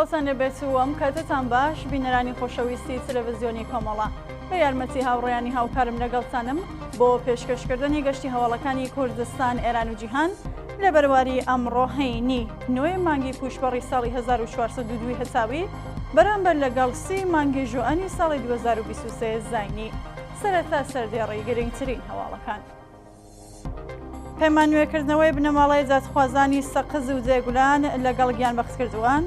سپاسان لەبێت و ئەم کاتتان باش بینەرانی خۆشەویستی تەلەڤیزیۆنی کۆمەڵە بە یارمەتی هاوڕێیانی هاوکارم لەگەڵتانم بۆ پێشکەشکردنی گەشتی هەواڵەکانی کوردستان ئێران و جیهان لە بەرواری ئەمڕۆ هەینی 9 مانگی پوشبەڕی ساڵی 1402 هەساوی بەرامبەر لەگەڵ 30 مانگی ژوئانی ساڵی 2023 زاینی سەرەتا سەردێڕی گرنگترین هەواڵەکان. پەیمان نوێکردنەوەی بنەماڵەی جاتخوازانی سەقز و جێگولان لەگەڵ گیانبەختکردووان،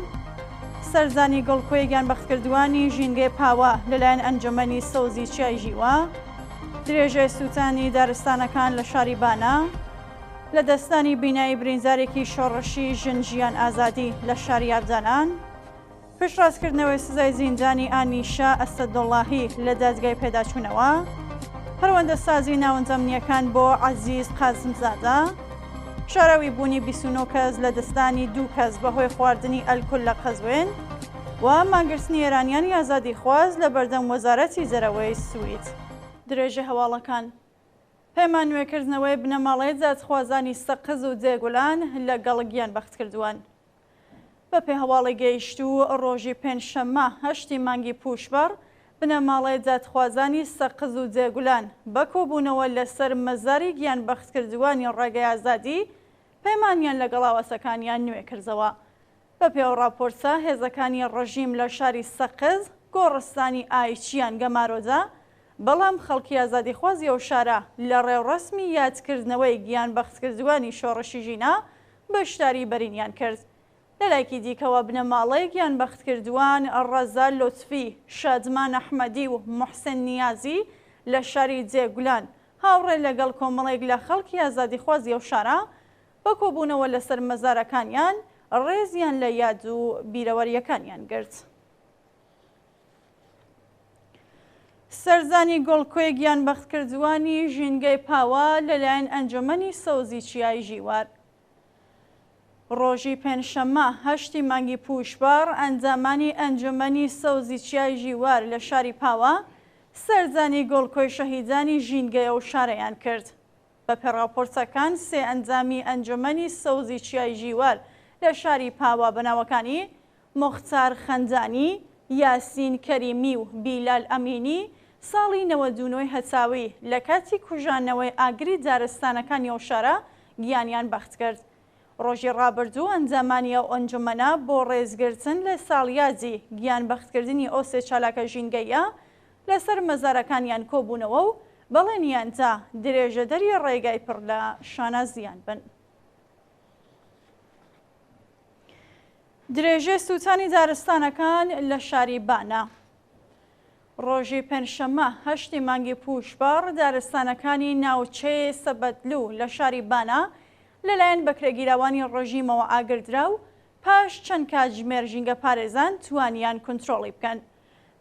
سەرزانی گڵکۆی گیانبەختکردووانی ژینگەی پاوە لەلایەن ئەنجومەنی سەوزی چیای ژیوە، درێژەی سووتانی دارستانەکان لە شاری بانە، لە دەستانی بینایی برینزارێکی شۆڕەشی ژن ژیان ئازادی لە شاری یابجانان، پشتڕاستکردنەوەی سزای زیندانی ئانیشا ئەسەدوڵڵاهی لە دادگای پێداچوونەوە، پەروەندە سازی ناوەندەمنیەکان بۆ عەزیز قاسمزادە، شاراوی بوونی 29 کەس لە دەستانی 2 کەس بەهۆی خواردنی ئەلکول لە قەزوێن و مانگرتنی ئێرانیانی ئازادی خواز لە بەردەم وەزارەتی زەرەوەی سوید. درێژە هەواڵەکان پەیمان نوێکردنەوەی بنەماڵەی جاتخوازانی سەقز و جێگولان لەگەڵ گیانبەختکردووان. بە پێ هەواڵی گەیشتوو ڕۆژی پێنجشەممە 8 مانگی پوشبەڕ بنەماڵەی جاتخوازانی سەقز و جێگولان بە کۆبوونەوە لەسەر مەزاری گیانبەختکردووانی ڕێگەی ئازادی پەیمانیان لەگەڵ هاوسەکانیان نوێ کردەوە. بە پێو ڕاپۆرتە هێزەکانی ڕەژیم لە شاری سەقز گۆڕستانی ئایچیان گەمارۆدا، بەڵام خەڵکی ئازادیخوازی ئەو شارە لە ڕێوڕەسمی یادکردنەوەی گیانبەختکردووانی شۆڕەشی ژینا بەشداری بەرینیان کرد. لەلایەکی دیکەوە بنەماڵەی گیانبەختکردووان ڕەزا لۆتفی، شادمان ئەحمەدی و موحسن نیازی لە شاری جێگولان هاوڕێ لەگەڵ کۆمەڵێک لە خەڵکی ئازادیخوازی ئەو شارە بە کۆبوونەوە لەسەر مەزارەکانیان ڕێزیان لە یاد و بیرەوەریەکانیان گرت. سەرزانی گۆڵکۆی گیانبەختکردووانی ژینگەی پاوە لەلایەن ئەنجومەنی سەوزی چیای ژیوار ڕۆژی پێنجشەممە 8 مانگی پوشبەڕ ئەنجامانی ئەنجومەنی سەوزی چیای ژیوار لە شاری پاوە سەرزانی گۆڵکۆی شەهیدانی ژینگەی ئەو شارەیان کرد. بە پێڕاپۆرتەکان 3 ئەنجامی ئەنجومەنی سەوزی چیای ژیوار لە شاری پاوە بەناوەکانی مختار خەنجانی، یاسین کەریمی و بیلال ئەمینی ساڵی 99 هەساوی لە کاتی کوژانەوەی ئاگری دارستانەکانی ئەو شارە گیانیان بەخت کرد. ڕۆژی ڕابردوو ئەنجامانی ئەو ئەنجومەنە بۆ ڕێزگرتن لە ساڵیازی گیانبەختکردنی ئەو 3 چالاکە ژینگەیە لەسەر مەزارەکانیان کۆبوونەوە و بەڵێنیاندا درێژەدەری ڕێگای پڕ لە شانازیان بن. درێژەی سووتانی دارستانەکان لە شاری بانە ڕۆژی پێنجشەممە 8 مانگی پوشبەڕ دارستانەکانی ناوچەی سەبەتلو لە شاری بانە لەلایەن بەکرێگیراوانی ڕۆژیمەوە ئاگردرا و پاش چەند کاتژمێر ژینگە پارێزان توانیان کۆنتڕۆڵی بکەن.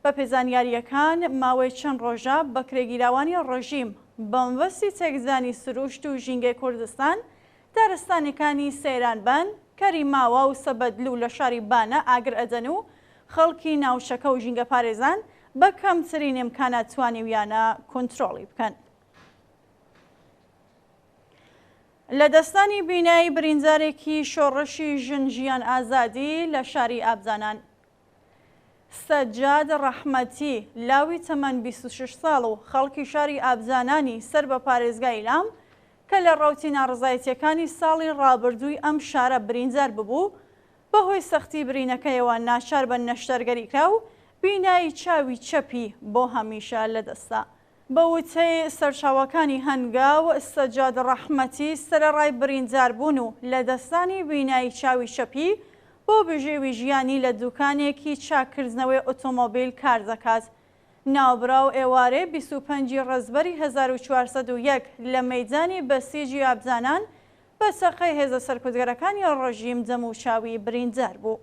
بە پێزانیاریەکان ماوەی چەند ڕۆژە بەکرێگیراوانی ڕۆژیم بەمڤەستی تێکزانی سروشت و ژینگەی کوردستان دارستانەکانی سەیرانبان، کەریماوە و سەبەتلو لە شاری بانە ئاگر ئەدەن و خەڵکی ناوچەکە و ژینگە پارێزان بە کەمترین ئیمکانات توانیویانە کۆنتڕۆڵی بکەن. لە دەستانی بینایی بریندارێکی شۆڕەشی ژن ژیان ئازادی لە شاری ئابزانان، سەجاد ڕەحمەتی لاوی تەمەن 26 ساڵ و خەڵکی شاری ئابزانانی سەر بە پارێزگای لام کە لە ڕەوتی ناڕزایەتیەکانی ساڵی ڕابردووی ئەم شارە بریندار ببوو بەهۆی سەختی برینەکەیەوە ناچار بە نەشتەرگەری کرا و بینایی چاوی چەپی بۆ هەمیشە لەدەستا. بە وتەی سەرچاوەکانی هەنگاو سەجاد ڕەحمەتی سەرەڕای برینداربوون و لە دەستانی بینایی چاوی شەپی بۆ بژێوی ژیانی لە دوکانێکی چاکردنەوەی ئۆتۆمۆبیل کار دەکات. ناوبراو ئێوارێ 25 ڕەزبەری 1401 لە مەیدانی بەسیجی ئابزانان بە سەقەی هێزە سەرکوتگەرەکانی ڕۆژیم دەم و چاوی بریندار بوو.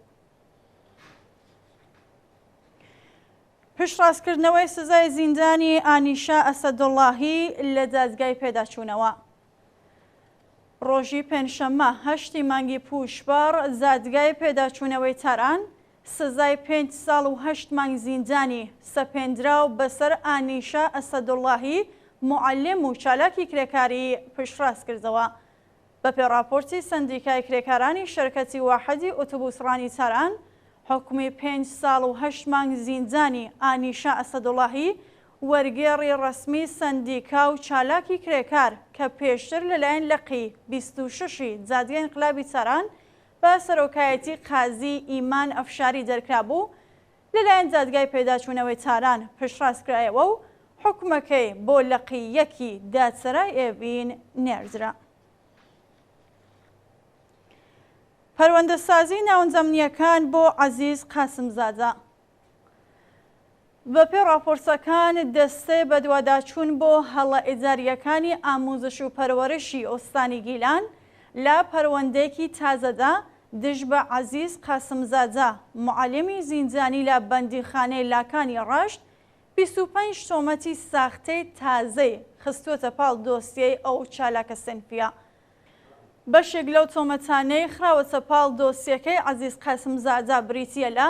پشتڕاستکردنەوەی سزای زیندانی ئانیشا ئەسەدوڵڵاهی لە دادگای پێداچوونەوە ڕۆژی پێنجشەممە 8 مانگی پوشبەڕ دادگای پێداچوونەوەی تاران سزای 5 ساڵ و 8 مانگ زیندانی سەپێنراو بەسەر ئانیشا ئەسەدوڵڵاهی معلم و چالاکی کرێکاری پشتڕاست کردەوە. بە پێڕاپۆرتی سندیکای کرێکارانی شەرکەتی واحەدی ئۆتۆبوسڕانی تاران حکومی 5 ساڵ و 8 مانگ زیندانی ئانیشا ئەسەدوڵاهی وەرگێڕی ڕەسمی سەندیکا و چالاکی کرێکار کە پێشتر لەلایەن لەقی 26 جادگەی ئینقلابی چاران بە سەرۆکایەتی قازی ئیمان ئەفشاری دەرکرا بوو لەلایەن جادگای پێداچوونەوەی چاران پشتڕاستکرایەوە و حکومەکەی بۆ لەقی یەکی دادسەرای ئێڤین نێردرا. پەروەندەسازی ناوەندەمنیەکان بۆ عەزیز قاسمزادە. بەپێی راپۆرسەکان دەستەی بەدواداچوون بۆ هەڵە ئیجاریەکانی ئاموزش و پەروەرشی ئۆستانی گیلان لە پەروەندەیەکی تازەدا دژ بە عەزیز قاسمزادە معەلێمی زیندانی لە بەندیخانەی لاکانی ڕەشت 25 تۆمەتی ساختەی تازەی خستووەتە پاڵ دۆسیەی ئەو چالاکە سنفیە. بەشێک لەو تۆمەتانەی خراوەتە پاڵ دۆسیەکەی عەزیز قاسمزادە بریتیە لە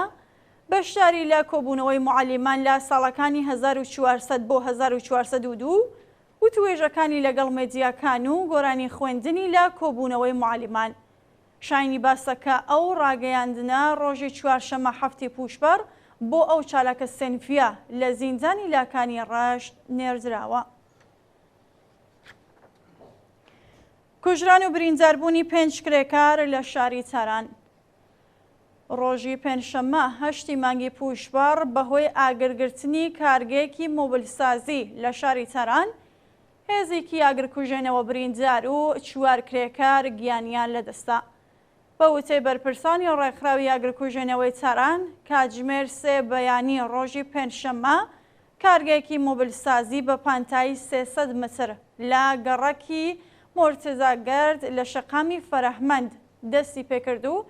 بەشداری لە کۆبوونەوەی معەلیمان لە ساڵەکانی 1400 بۆ 1402 و توێژەکانی لەگەڵ مێدیاکان و گۆرانی خوێندنی لە کۆبوونەوەی معەلیمان. شاینی باسەکە ئەو ڕاگەیاندنە ڕۆژی چوارشەمە هەفتی پوشبەر بۆ ئەو چالاکە سنفیە لە زیندانی لاکانی ڕەشت نێردراوە. کوژران و برینداربوونی 5 کرێکار لە شاری تاران. ڕۆژی پێنجشەممە 8 مانگی پوشبەر بەهۆی ئاگرگرتنی کارگەیەکی مۆبلسازی لە شاری تاران هێزێکی ئاگرکوژێنەوە بریندار و 4 کرێکار گیانیان لەدەستا. بە وتەی بەرپرسانی ڕێکخراوی ئاگرکوژێنەوەی تاران کاتژمێر 3 بەیانی ڕۆژی پێنجشەممە کارگەیەکی مۆبلسازی بە پانتایی 300 متر لە گەڕەکی مۆرتزاگەرد لە شەقامی فەرەحمەند دەستی پێکرد و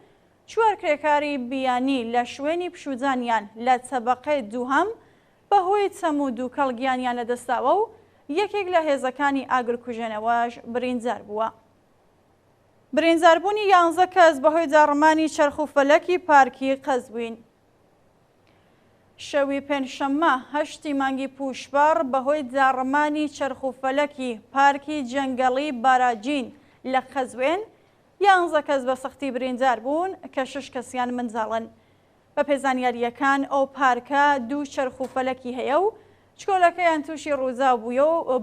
4 کرێکاری بیانی لە شوێنی پشوودانیان لە تەبەقەی دووهەم بەهۆی چەم و دووکەڵ گیانیان لەدەستاوە و یەکێک لە هێزەکانی ئاگرکوژێنەوەش بریندار بووە. برینداربوونی 11 کەس بەهۆی داڕمانی چەرخ و فەلەکی پارکی قەزوین. شەوی پێنجشەممە 8 مانگی پوشبەر بەهۆی داڕمانی چەرخ و فەلەکی پارکی جەنگەڵی باراجین لە قەزوێن 11 کەس بە سەختی بریندار بوون کە 6 کەسیان منداڵن. بە پێزانیاریەکان ئەو پارکە 2 چەرخ و فەلەکی هەیە و چکۆلەکەیان تووشی ڕووزاو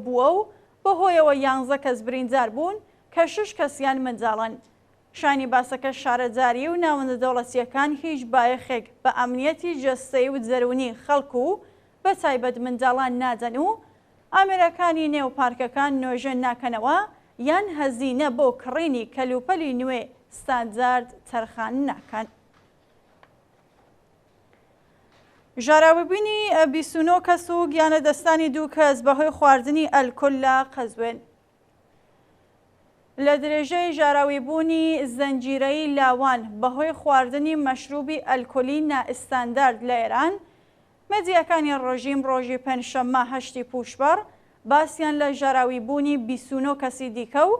بووە و بەهۆیەوە 11 کەس بریندار بوون کە 6 کەسیان منداڵن. شانی باسەکە شارەزاری و ناوەندە دەوڵەتیەکان هیچ بایەخێک بە ئەمنیەتی جەستەیی و جەرونی خەڵکو و بە تایبەت منداڵان نادەن و ئامێرەکانی نێو پارکەکان نوێژێن ناکەنەوە یان هەزینە بۆ کڕینی کەلوپەلی نوێ ستاندارد تەرخان ناکەن. ژاراویبوونی 29 کەس و گیانە دەستانی 2 کەس بەهۆی خواردنی ئەلکۆل لە قەزوێن. لە درێژەی ژاراویبوونی زەنجیرەی لاوان بەهۆی خواردنی مەشروبی ئەلکۆلی نائستاندارد لە ئێران مێدیاکانی ڕۆژیم ڕۆژی پێنجشەممە 8 پوشبەر باسییان لە ژاراویبوونی 29 کەسی دیکە و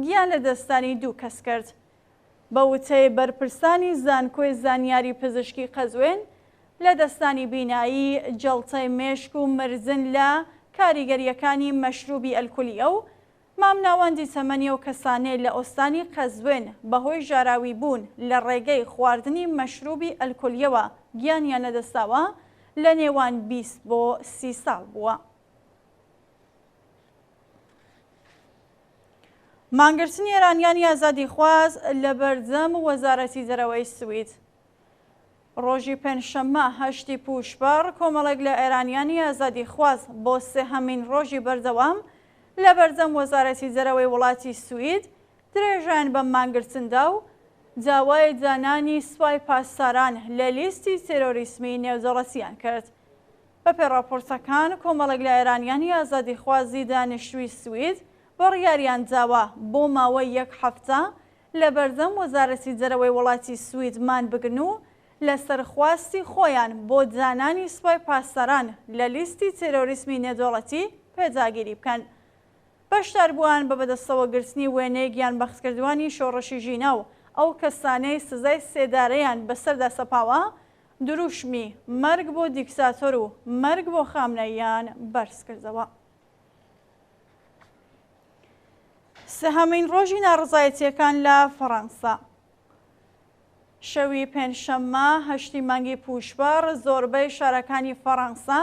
گیان لە دەستانی 2 کەس کرد. بە وتەی بەرپرسانی زانکۆی زانیاری پزیشکی قەزوێن لە دەستانی بینایی جەڵتەی مێشک و مرزن لە کاریگەریەکانی مەشروبی ئەلکۆلیە و مام ناوەندی تەمەنی و کەسانەی لە ئۆستانی قەزوێن بەهۆی ژاراوی بوون لە ڕێگەی خواردنی مەشروبی ئەلکۆلیەوە گیانیان لەدەستاوە لە نێوان 20 بۆ 30 ساڵ بووە. مانگرتنی ئێرانیانی ئازادیخواز لە بەردەم وەزارەتی دەرەوەی سوید. ڕۆژی پێنجشەممە 8 پوشبەر کۆمەڵێک لە ئێرانیانی ئازادیخواز بۆ سێهەمین ڕۆژی بەردەوام لە بەردەم وەزارەتی دەرەوەی وڵاتی سوید درێژیان بە مانگرتندا و داوای دانانی سوپای پاسداران لە لیستی تێرۆریسمی نێودەوڵەتیان کرد. بەپێی راپۆرتەکان کۆمەڵێک لە ئێرانیانی ئازادیخوازی دانیشتووی سوید بڕیاریان داوە بۆ ماوەی 1 هەفتە لە بەردەم وەزارەتی دەرەوەی وڵاتی سوید مان بگرن و لەسەر خواستی خۆیان بۆ دانانی سوپای پاسداران لە لیستی تێرۆریسمی نێودەوڵەتی پێداگیری بکەن. بەشدار بووان بە بەدەستەوەگرتنی وێنەی گیانبەختکردوانی شۆڕەشی ژینە و ئەو کەسانەی سزای سێدارەیان بەسەردا سەپاوە دروشمی مەرگ بۆ دیکتاتۆر و مەرگ بۆ خامنەییان بەرز کردەوە. سەهەمین ڕۆژی ناڕزایەتیەکان لە فەڕەنسا. شەوی پێنجشەممە 8 مانگی پوشبەر زۆربەی شارەکانی فەڕەنسا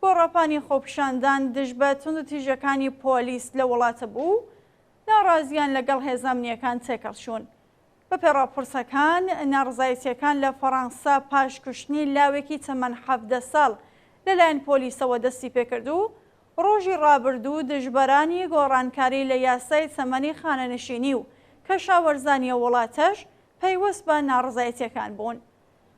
بۆ ڕەپانی خۆپیشاندان دژ بە توندوتیژەکانی پۆلیس لە وڵاتە بوو، ناڕازیان لەگەڵ هێزە ئەمنیەکان تێکەڵچوون. بە پێڕاپرسەکان ناڕزایەتیەکان لە فەڕەنسا پاش کوشتنی لاوێکی تەمەن 17 ساڵ لەلایەن پۆلیسەوە دەستی پێکردو، ڕۆژی ڕابردوو دژبەرانی گۆڕانکاری لە یاسای تەمەنی خانەنشینی و کەشاوەرزانیە وڵاتەش پەیوەست بە ناڕزایەتیەکان بوون.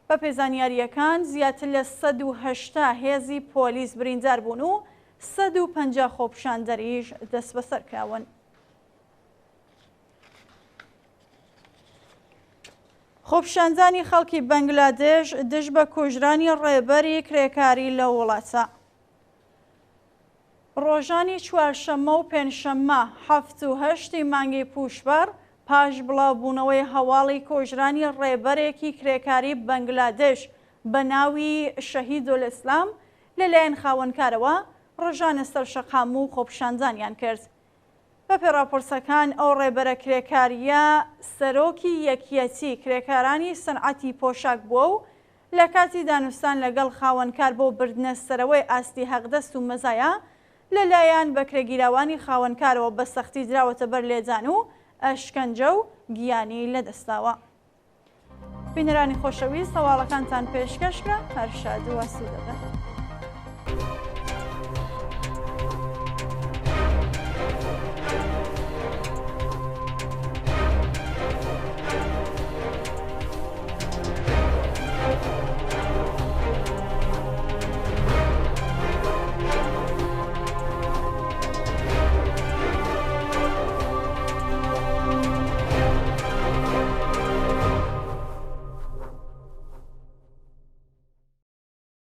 بە پێزانیاریەکان زیاتر لە 180 هێزی پۆلیس بریندار بوون و 150 خۆپیشاندەریش دەست بەسەر کراون. خۆپیشاندانی خەڵکی بەنگلادێش دژ بە کوژرانی ڕێبەری کرێکاری لە وڵاتە. ڕۆژانی چوارشەممە و پێنجشەممە 7 و 8 مانگی پوشبەر پاش بڵاوبوونەوەی هەواڵی کۆژرانی ڕێبەرێکی کرێکاری بەنگلادێش بە ناوی شەهیدولئیسلام لەلایەن خاوەنکارەوە ڕۆژانە سەرشەقام و خۆپیشاندانیان کرد. بە پێڕاپرسەکان ئەو ڕێبەرە کرێکاریە سەرۆکی یەکیەتی کرێکارانی سەنعەتی پۆشاک بووە و لە کاتی دانوستان لەگەڵ خاوەنکار بۆ بردنە سەرەوەی ئاستی حەقدەست و مەزایە لەلایەن بەکرێگیراوانی خاوەنکارەوە بە سەختی دراوەتە بەر لێدان و ئەشکەنجە و گیانی لەدەستاوە. بینەرانی خۆشەویست هەواڵەکانتان پێشکەشکرا، هەر شاد و ئاسوودە بن.